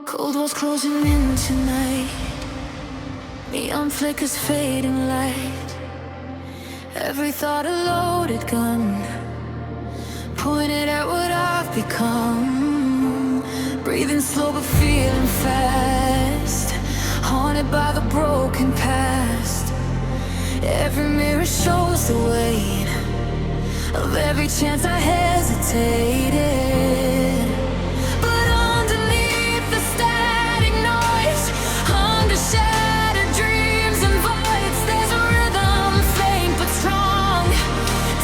Cold walls closing in tonight. Neon flickers fading light. Every thought a loaded gun, pointed at what I've become. Breathing slow but feeling fast, haunted by the broken past. Every mirror shows the weight of every chance I hesitated. But underneath the static noise, under shattered dreams and voids, there's a rhythm faint but strong,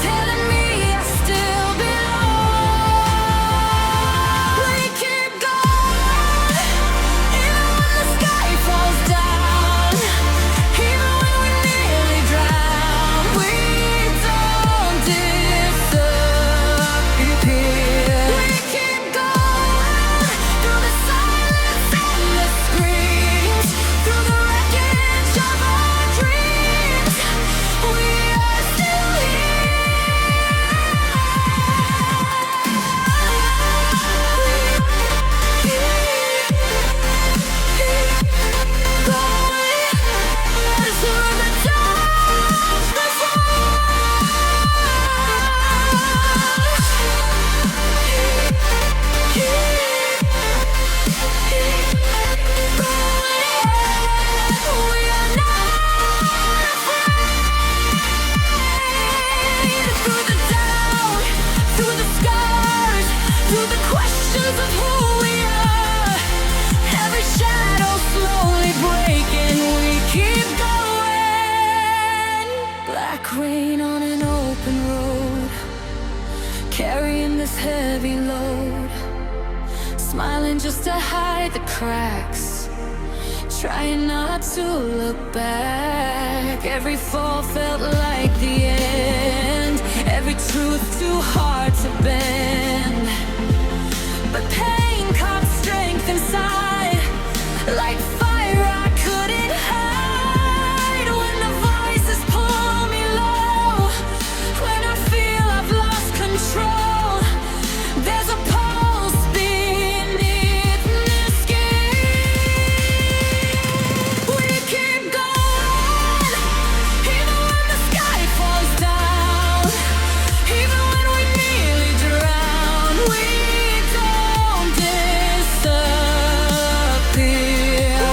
telling me I still belong. We keep going, even when the sky falls down, even when we nearly drown. We don't disappear. We keep going through the silence and the screams, through the wreckage of our dreams. We are still through the questions of who we are, every shadow slowly breaking, we keep going. Black rain on an open road, carrying this heavy load, smiling just to hide the cracks, trying not to look back. Every fall felt like the end, every truth too hard to bend. But pain caught strength inside, like fire I couldn't hide. When the voices pull me low, when I feel I've lost control, there's a pulse beneath the skin. We keep going, even when the sky falls down, even when we nearly drown. We don't disappear.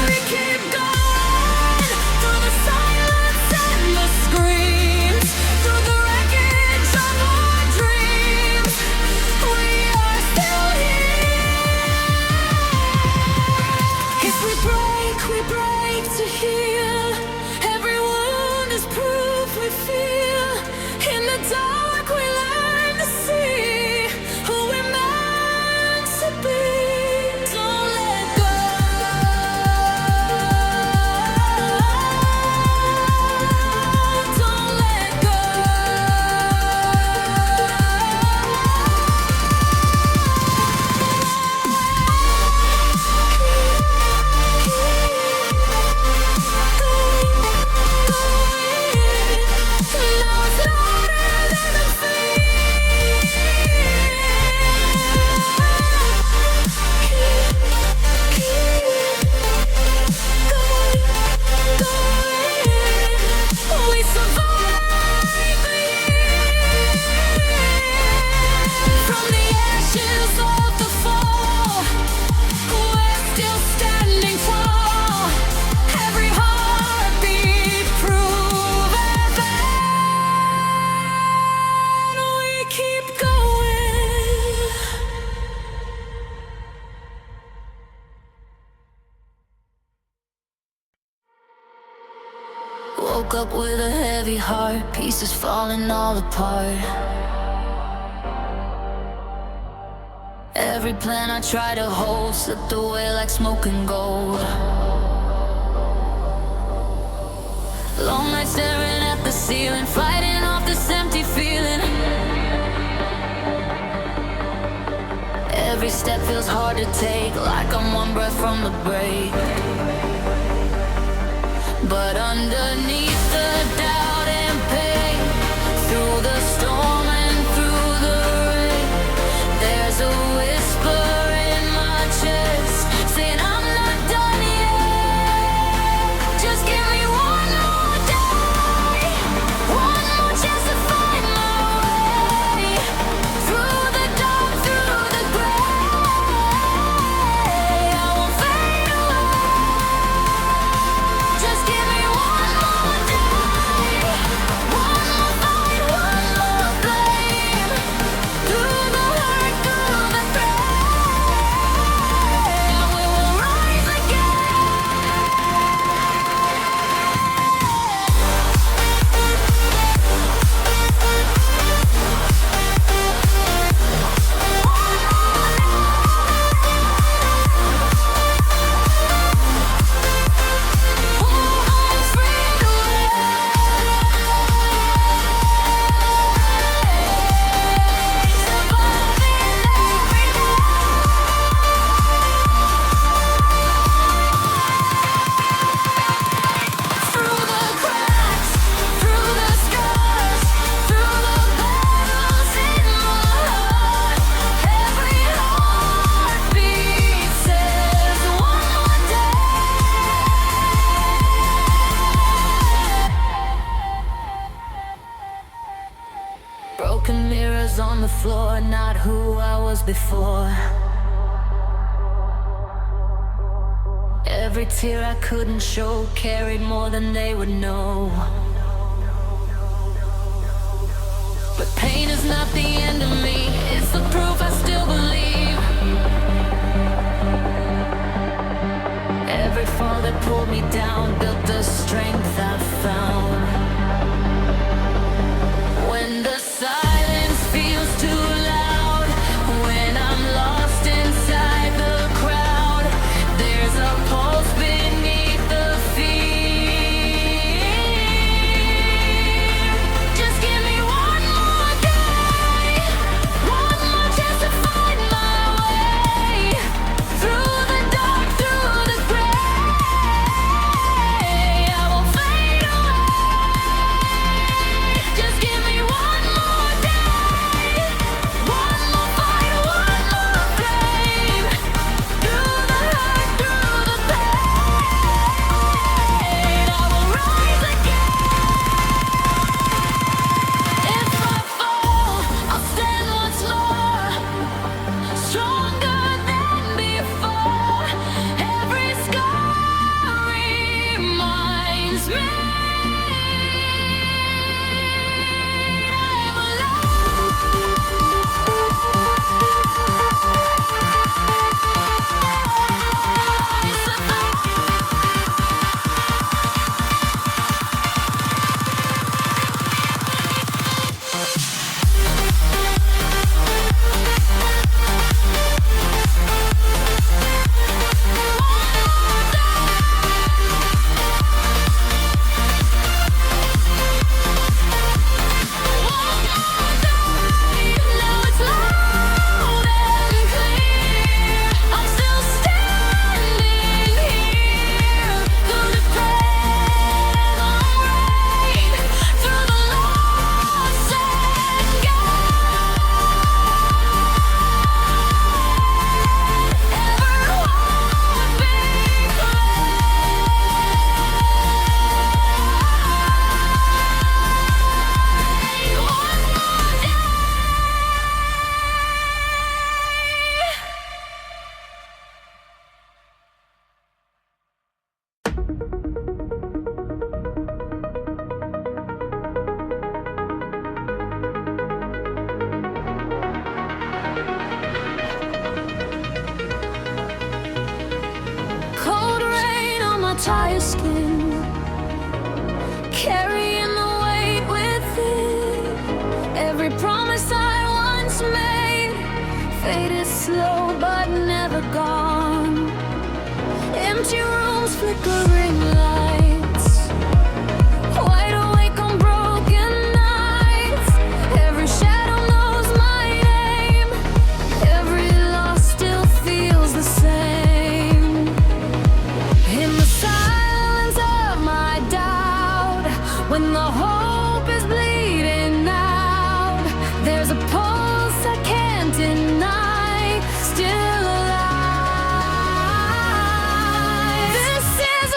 We keep going through the silence and the screams, through the wreckage of our dreams. We are still here. If we break to heal. Every wound is proof we feel. In the dark we learn to see who we're meant to be. Don't let go. Don't let go. Now it's louder than the we survive the years. From the ashes of the fall, we're still standing tall. Every heartbeat proven that we keep going. Woke up with a heavy heart, pieces falling all apart. Every plan I tried to hold slipped away like smoke and gold. Long nights staring at the ceiling, fighting off this empty feeling. Every step feels hard to take, like I'm one breath from the break. But underneath the doubt and pain, through the storm and through the rain, there's a whisper in my chest saying I'm lost before. Every tear I couldn't show carried more than they would know. But pain is not the end of me, it's the proof I still believe. Every fall that pulled me down built the strength I found. When the silence feels too loud, when I'm lost inside the crowd, there's a pulse beneath the fear. Just give me one more day, one more chance to find my way through the dark, through the gray. I will fade away. Just give me one more day, one more fight, one more flame. Through the hurt, through the pain, I will rise again. If I fall, I'll stand once more, stronger than before. Every scar reminds me I'm cold rain on my tired skin, carrying the weight within. Every promise I once made faded slow but never gone. Empty rooms, flickering lights, wide awake on broken nights. Every shadow knows my name, every loss still feels the same. In the silence of my doubt, when the hope is bleeding out, there's a pulse I can't deny, still alive. This is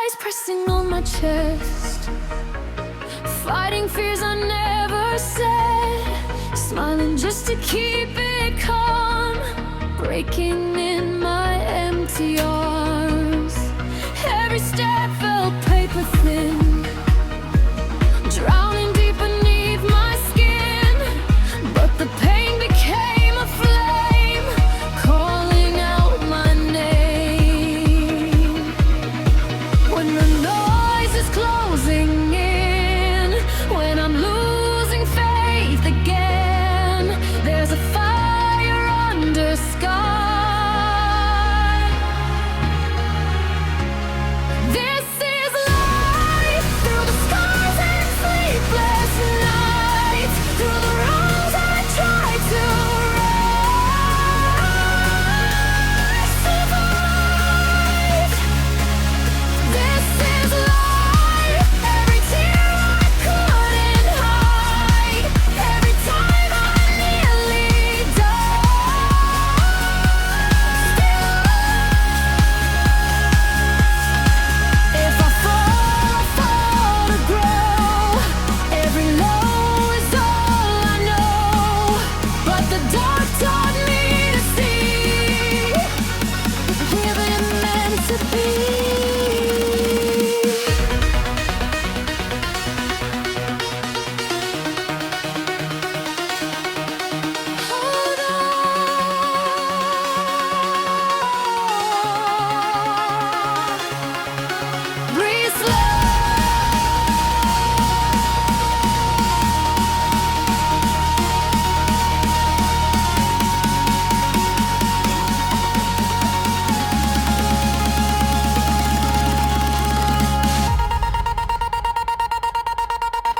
eyes pressing on my chest, fighting fears I never said, smiling just to keep it calm, breaking in my empty arms. Every step felt paper thin, drowning deep beneath my skin. But the pain became a flame, calling out my name. When the noise is closing in, when I'm losing faith again, there's a fire under sky. This is life, through the scars and sleepless nights, through the wrongs I tried to right, survive. This is life, every tear I couldn't hide, every time I nearly died. If I fall to grow, every low is all I know. But the dark taught me to see, we're meant to be. Hold on. Breathe slow.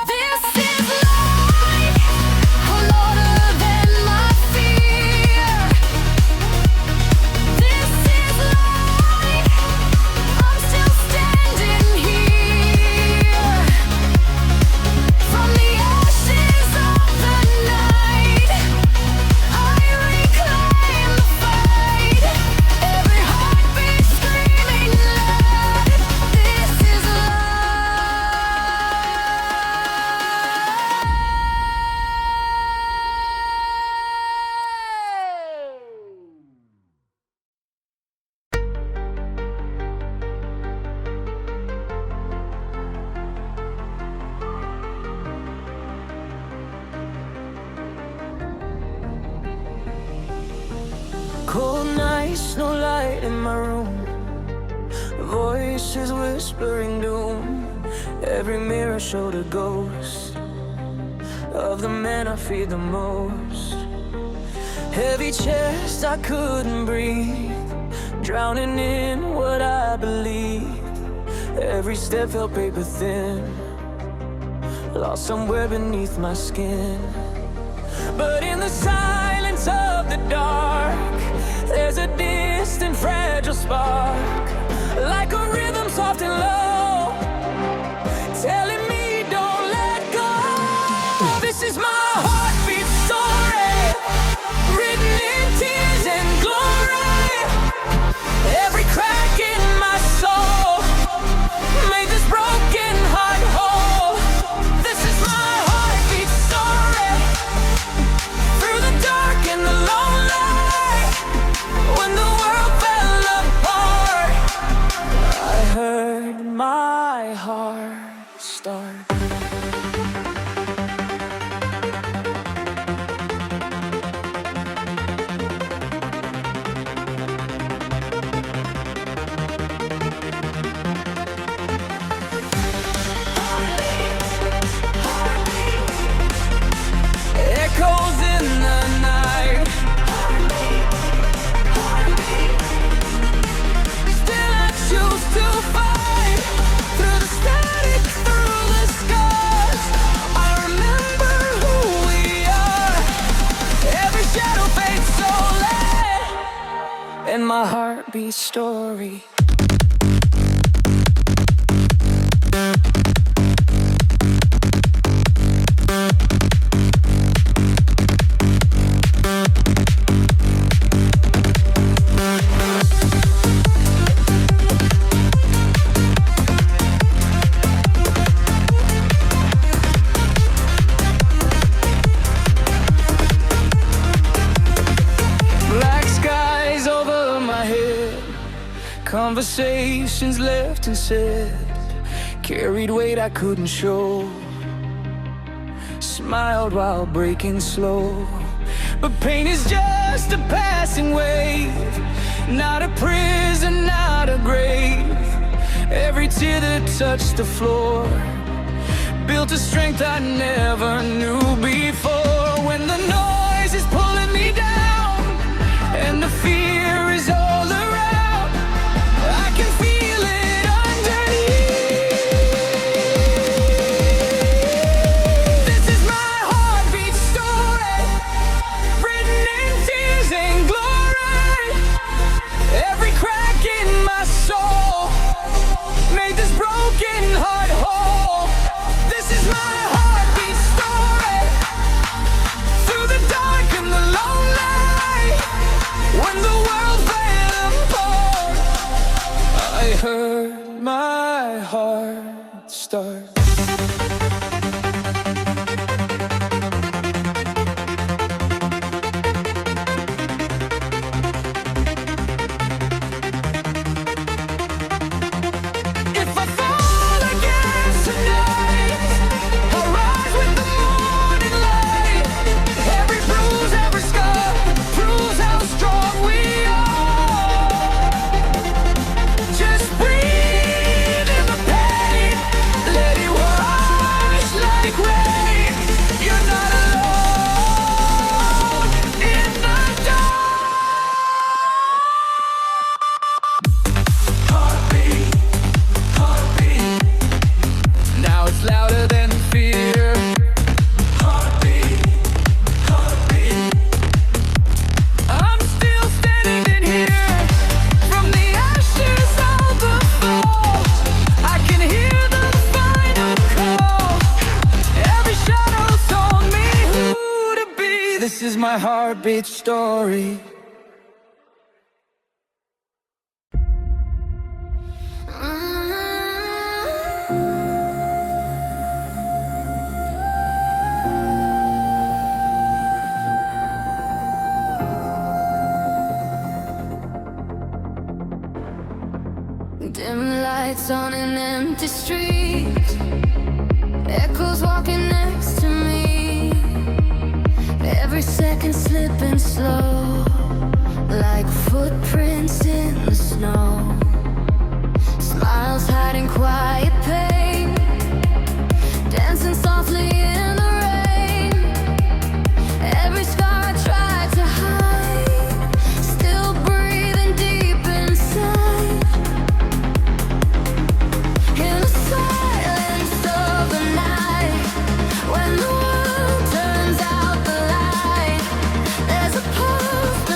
This is life, louder than my fear. This is life, I'm still standing here. From the ashes of the night, I reclaim the fight. Every heartbeat screaming loud. This is Cold nights, no light in my room, voices whispering doom. Every mirror showed a ghost of the man I feared the most. Heavy chest, I couldn't breathe, drowning in what I believed. Every step felt paper thin, lost somewhere beneath my skin. But in the silence of the dark, there's a distant fragile spark, like a rhythm soft and low, telling me don't let go. This is my heartbeat story, written in tears and glory. Every crack in my soul made this broken heart whole. This is my heartbeat story, through the dark and the lone light. When the world fell apart, I heard my heart start. Echoes in the night, still I choose to fight, through the static, through the scars. I remember who we are, every shadow fades slowly, and my heart beats story. Conversations left unsaid carried weight I couldn't show. Smiled while breaking slow, but pain is just a passing wave, not a prison, not a grave. Every tear that touched the floor built a strength I never knew before. When the noise is pulling me down and the fear is all around, I can feel it underneath. This is my heartbeat story, written in tears and glory. Every crack in my soul made this broken heart whole. This is my heartbeat story, through the dark and the lonely. When the world fell apart, I heard my heart start. If I fall again tonight, I'll rise with the morning light. Every bruise, every scar proves how strong we are. Just breathe in the pain, let it wash like rain. You're not alone in the dark. Heartbeat, heartbeat. Now it's louder than fear. Heartbeat, heartbeat. I'm still standing here from the ashes of the fall. I can hear the final call. Every shadow told me who to be. This is my heartbeat story. Dim lights on an empty street, echoes walking next to me. Every second slipping slow, like footprints in the snow. Smiles hiding quiet pain, dancing softly in the rain. Every scar I tried to hide, still breathing deep inside. In the silence of the night, when the world turns out the light, there's a pulse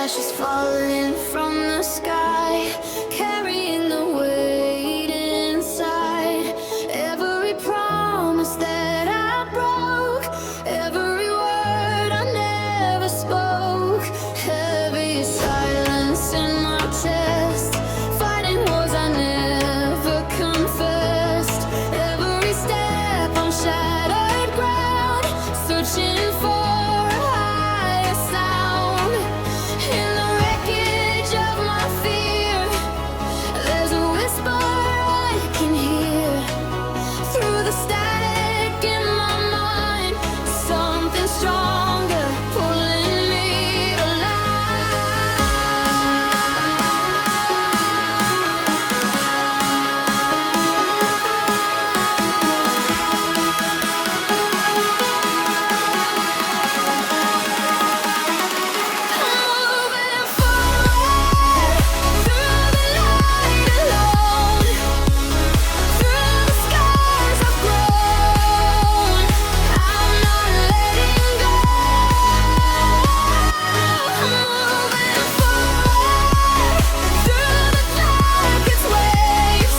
ashes falling from the sky, carrying the weight inside. Every promise that I broke, every word I never spoke. Heavy silence in my chest, fighting wars I never confessed. Every step on shattered ground, searching for a higher sound. In the wreckage of my fear, there's a whisper I can hear. Through the static in my mind, something stronger pulling me moving forward through the night alone, through the scars I've grown. I'm not letting go. Moving forward through the darkest waves,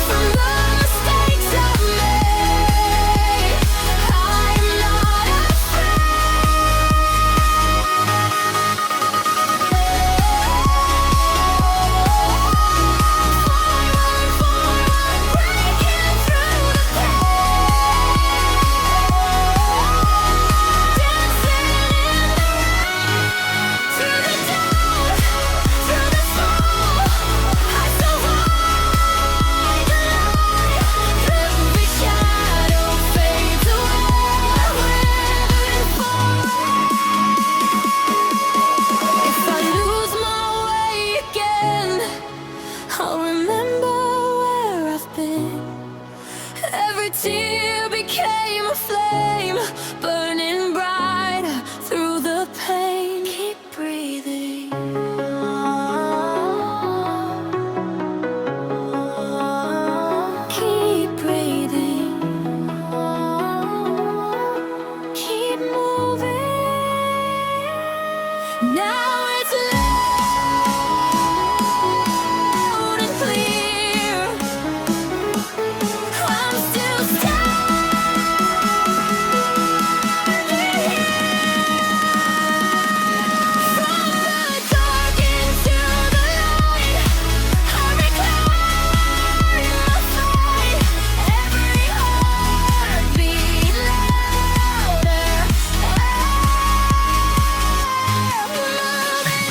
from the mistakes I've made. I'm not I'll remember where I've been. Every tear became a flame, burning brighter through the pain. Keep breathing. Keep breathing. Keep moving. Now it's loud and clear. I'm still standing here. From the dark into the light, I reclaim my fight. Every heartbeat louder. Moving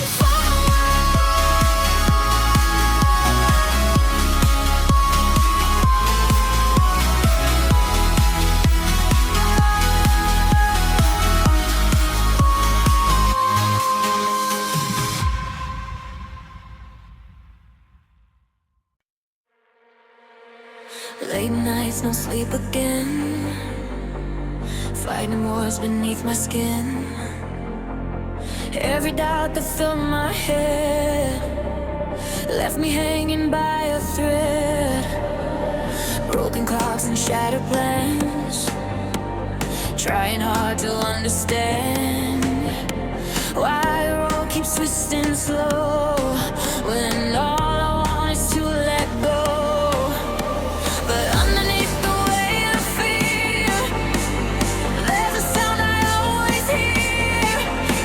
late nights, no sleep again. Fighting wars beneath my skin. Every doubt that filled my head left me hanging by a thread. Broken clocks and shattered plans, trying hard to understand why the road keeps twisting slow when all I want is to let go. But underneath the weight of fear, there's a sound I always hear,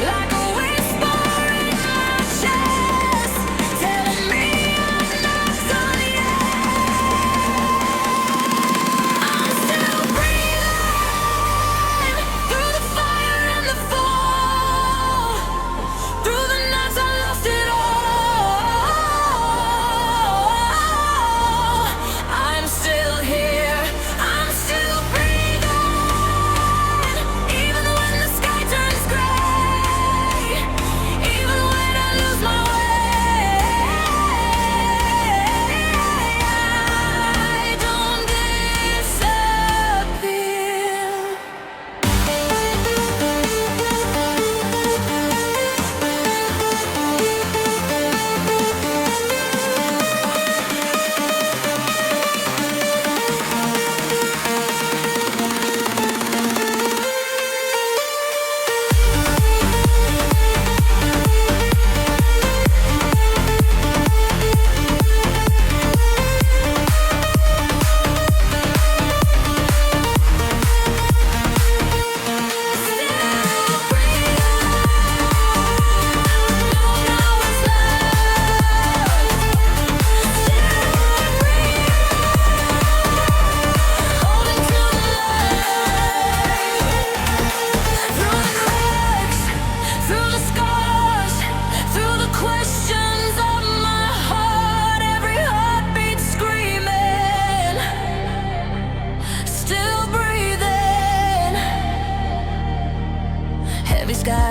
like a whisper in my chest, telling me I'm not done yet. I'm still breathing through the fire and the fall, through the nights I lost it all.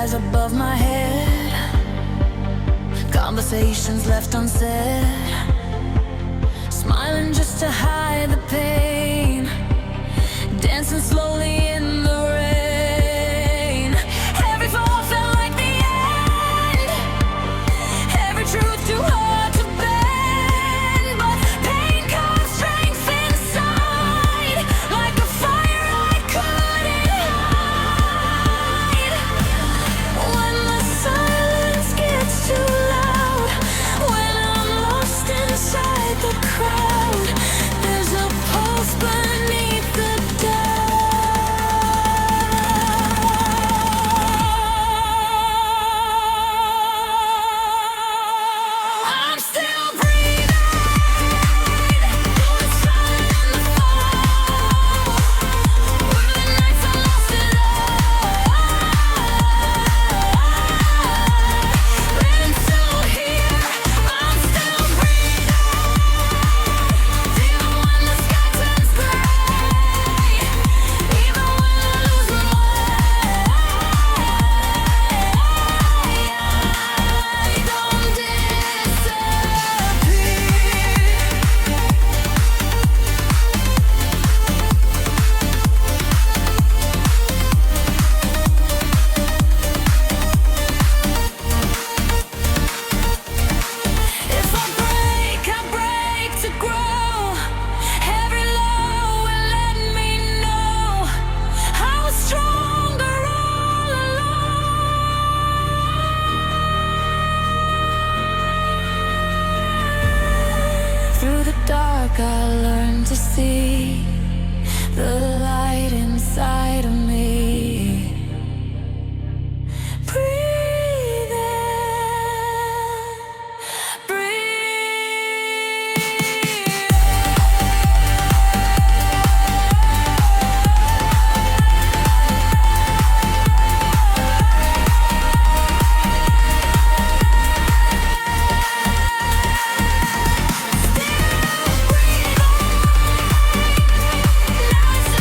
skies above my head, conversations left unsaid, smiling just to hide the pain, dancing slowly in the rain. Every fall felt like the end, every truth too hard to bend, but pain carved strength inside, like a fire I couldn't hide. When the silence gets too loud, when I'm lost inside the crowd, there's a pulse beneath the doubt. I'm still breathing, going silent in the fall. Were the nights I lost it all. And so here, I'm still breathing, even when the sky turns gray, even when I lose my way. I don't disappear. If I break to grow. Every low will let me know I was stronger all along. Through the dark, I learned to see the light inside of me. Breathe in, breathe Still breathe on. Now it's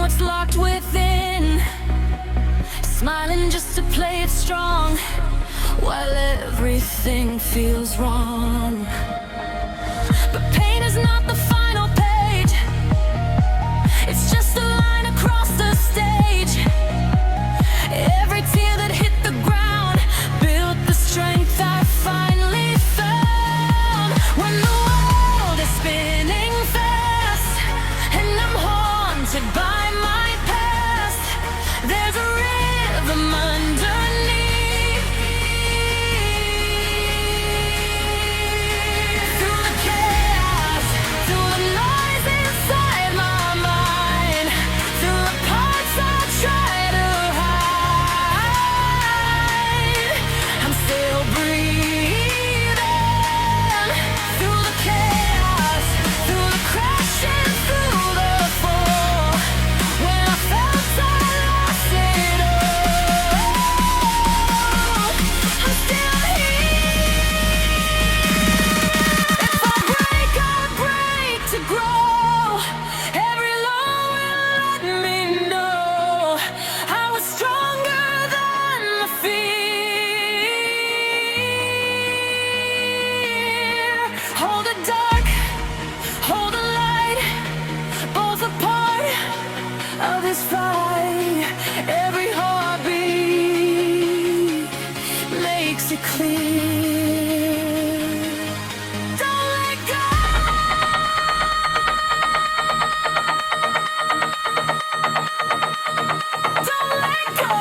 what's locked within, smiling just to play it strong, while everything feels wrong. But pain is not the final page, it's just a line across the stage. Every tear that hit the ground built the strength I finally found. When the world is spinning fast and I'm haunted by my past, there's a rhythm underneath. Through the chaos, through the noise inside my mind, through the parts I try to hide, I'm still breathing. Through the chaos, through the crash and through the fall, when I felt I lost it all, I'm still here. If I break to grow. Every low will let me know I was stronger than the fear. Hold the dark, hold the light, both a part of this fight. Every heartbeat makes it clear. Don't let go. Don't let go.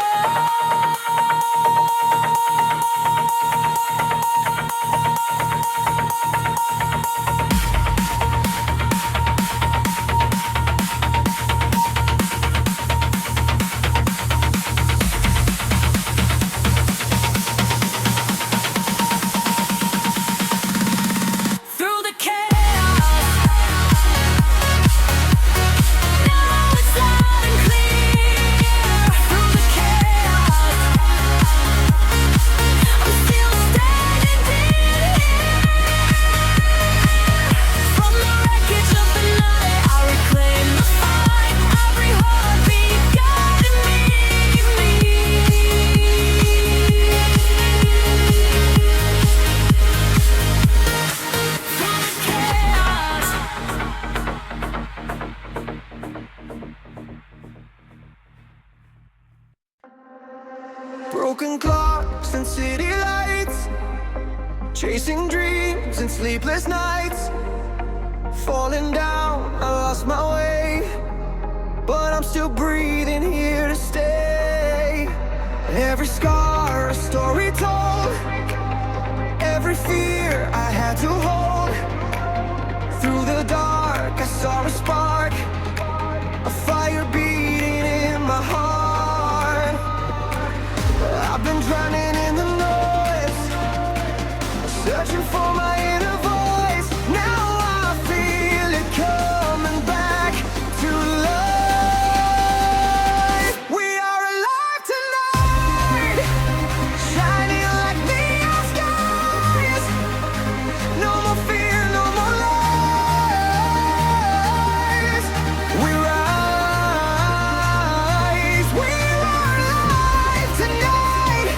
Through the chaos, now it's loud and clear. Through the chaos, I'm still standing here. From the wreckage of the night, I reclaim the fight. Every heartbeat guiding me. Through the chaos. Broken clocks and city lights, chasing dreams and sleepless nights. Falling down, I lost my way, but I'm still breathing here to stay. Every scar, a story told, every fear I had to hold. Through the dark, I saw a spark, a fire beating in my heart. I've been drowning in the noise, searching for my inner voice. Now I feel it coming back to life. We are alive tonight, shining like neon skies. No more fear, no more lies. We rise, we are alive tonight.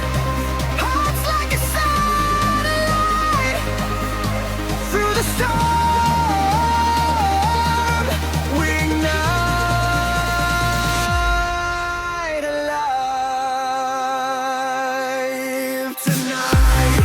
Hearts like a satellite. Through the storm, we ignite, alive tonight.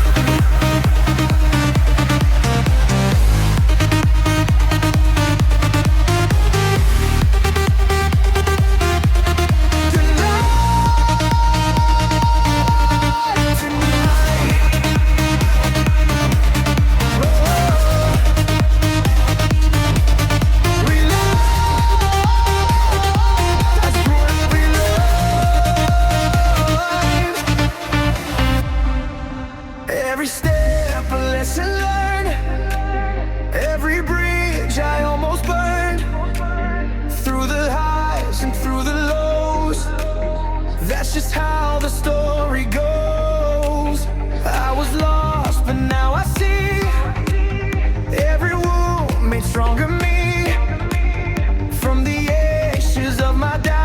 Every step a lesson learned, every bridge I almost burned. Through the highs and through the lows, that's just how the story goes. I was lost, but now I see. Every wound made stronger me. From the ashes of my doubt,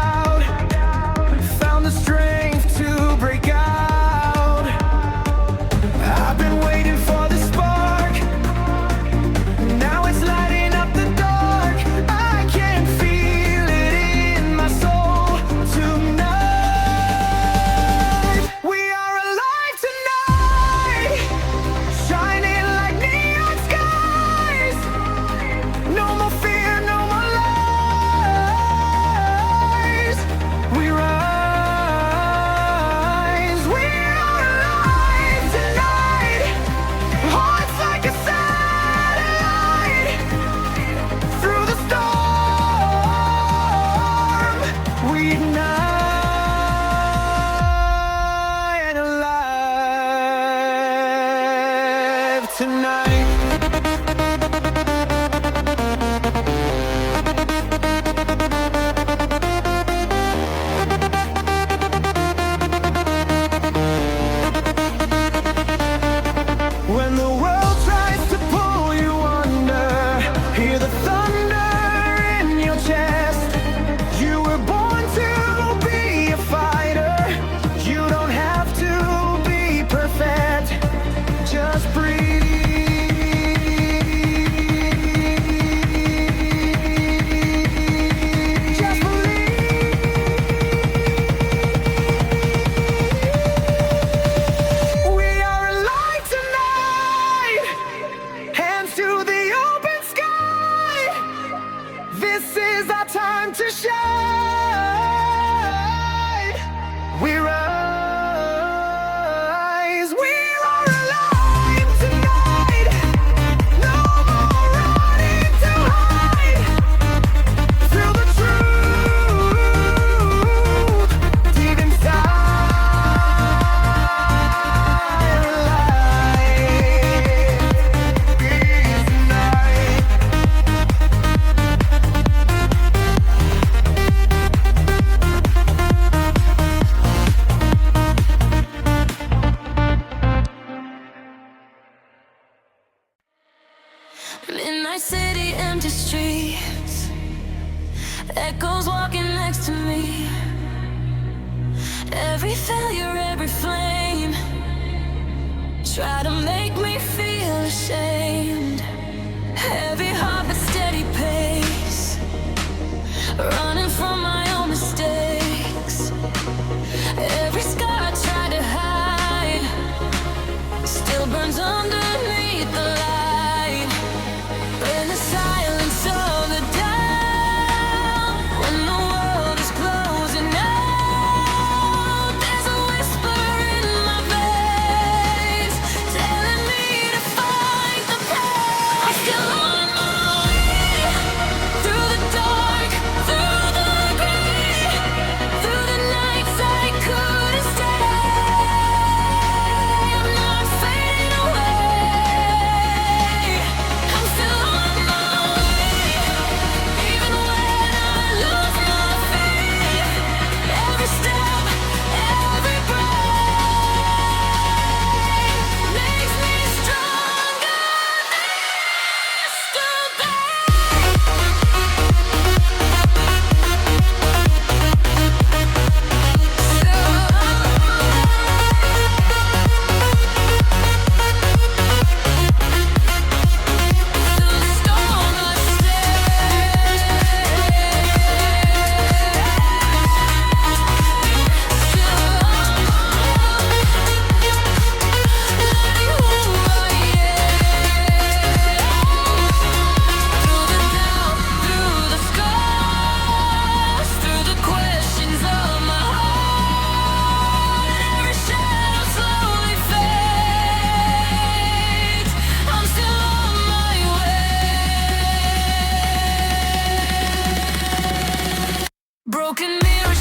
next to me. Every failure, every flame try to make me feel ashamed. Heavy heart but steady pace, running from my own mistakes. Every scar I tried to hide still burns underneath the light. In the silence of the doubt, when the world is closing out, there's a whisper in my veins telling me to fight the pain. I'm still on my way, through the dark, through the gray, through the nights I couldn't stay. I'm not fading away. I'm still on my way, even when I lose my faith. Every step, every breath makes me stronger than broken mirror.